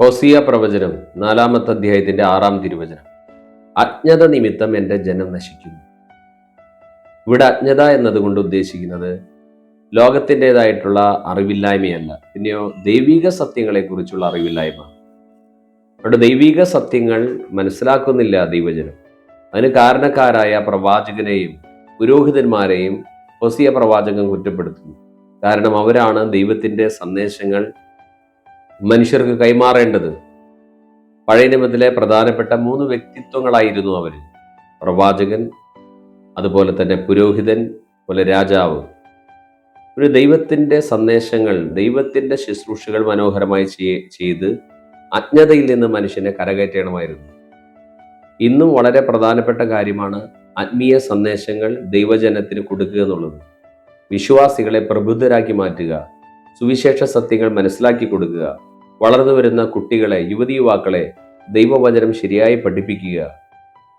ഹോസിയ പ്രവചനം 4-ാമത്തെ അധ്യായത്തിന്റെ 6-ാം തിരുവചനം. അജ്ഞത നിമിത്തം എൻ്റെ ജനം നശിക്കുന്നു. ഇവിടെ അജ്ഞത എന്നതുകൊണ്ട് ഉദ്ദേശിക്കുന്നത് ലോകത്തിൻ്റെതായിട്ടുള്ള അറിവില്ലായ്മയല്ല, പിന്നെയോ ദൈവിക സത്യങ്ങളെക്കുറിച്ചുള്ള അറിവില്ലായ്മ. അവിടെ ദൈവിക സത്യങ്ങൾ മനസ്സിലാക്കുന്നില്ല ദൈവജനം. അതിന് കാരണക്കാരായ പ്രവാചകനെയും പുരോഹിതന്മാരെയും ഹോസിയ പ്രവാചകൻ കുറ്റപ്പെടുത്തുന്നു. കാരണം അവരാണ് ദൈവത്തിൻ്റെ സന്ദേശങ്ങൾ മനുഷ്യർക്ക് കൈമാറേണ്ടത്. പഴയ നിയമത്തിലെ പ്രധാനപ്പെട്ട 3 വ്യക്തിത്വങ്ങളായിരുന്നു അവർ: പ്രവാചകൻ, അതുപോലെ തന്നെ പുരോഹിതൻ, പോലെ രാജാവ്. ഒരു ദൈവത്തിൻ്റെ സന്ദേശങ്ങൾ, ദൈവത്തിൻ്റെ ശുശ്രൂഷകൾ മനോഹരമായി ചെയ്ത് അജ്ഞതയിൽ നിന്ന് മനുഷ്യനെ കരകയറ്റണമായിരുന്നു. ഇന്നും വളരെ പ്രധാനപ്പെട്ട കാര്യമാണ് ആത്മീയ സന്ദേശങ്ങൾ ദൈവജനത്തിന് കൊടുക്കുക എന്നുള്ളത്. വിശ്വാസികളെ പ്രബുദ്ധരാക്കി മാറ്റുക, സുവിശേഷ സത്യങ്ങൾ മനസ്സിലാക്കി കൊടുക്കുക, വളർന്നു വരുന്ന കുട്ടികളെ, യുവതി യുവാക്കളെ ദൈവവചനം ശരിയായി പഠിപ്പിക്കുക.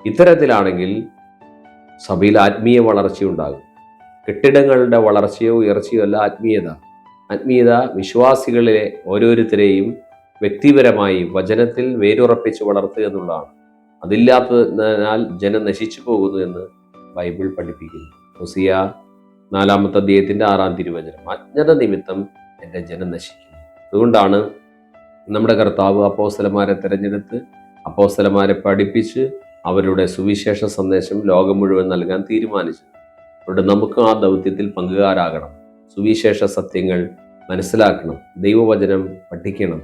ഇത്തരത്തിലാണെങ്കിൽ സഭയിൽ ആത്മീയ വളർച്ചയുണ്ടാകും. കെട്ടിടങ്ങളുടെ വളർച്ചയോ ഉയർച്ചയോ അല്ല ആത്മീയത വിശ്വാസികളിലെ ഓരോരുത്തരെയും വ്യക്തിപരമായി വചനത്തിൽ വേരുറപ്പിച്ച് വളർത്തുക എന്നുള്ളതാണ്. അതില്ലാത്തതിനാൽ ജനം നശിച്ചു പോകുന്നു എന്ന് ബൈബിൾ പഠിപ്പിക്കുന്നു. ഹോസിയ 4-ാമത്തെ അധ്യായത്തിന്റെ 6-ാം തിരുവചനം. അജ്ഞത നിമിത്തം എൻ്റെ ജനം നശിക്കുന്നു. അതുകൊണ്ടാണ് നമ്മുടെ കർത്താവ് അപ്പോസ്തലന്മാരെ തിരഞ്ഞെടുത്ത് അപ്പോസ്തലന്മാരെ പഠിപ്പിച്ച് അവരുടെ സുവിശേഷ സന്ദേശം ലോകം മുഴുവൻ നൽകാൻ തീരുമാനിച്ചത്. അതുകൊണ്ട് നമുക്ക് ആ ദൗത്യത്തിൽ പങ്കുകാരാകണം. സുവിശേഷ സത്യങ്ങൾ മനസ്സിലാക്കണം, ദൈവവചനം പഠിക്കണം.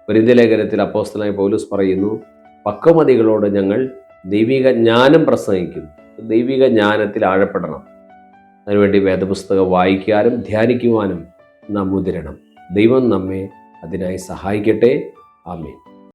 കൊരിന്ത്യ ലേഖനത്തിൽ അപ്പോസ്തലനായ പൗലോസ് പറയുന്നു, പക്വമതികളോട് ഞങ്ങൾ ദൈവിക ജ്ഞാനം പ്രസംഗിക്കുന്നു. ദൈവിക ജ്ഞാനത്തിൽ ആഴപ്പെടണം. അതിനുവേണ്ടി വേദപുസ്തകം വായിക്കാനും ധ്യാനിക്കുവാനും നാം മുതിരണം. ദൈവം നമ്മെ അതിനായി സഹായിക്കട്ടെ. ആമേൻ.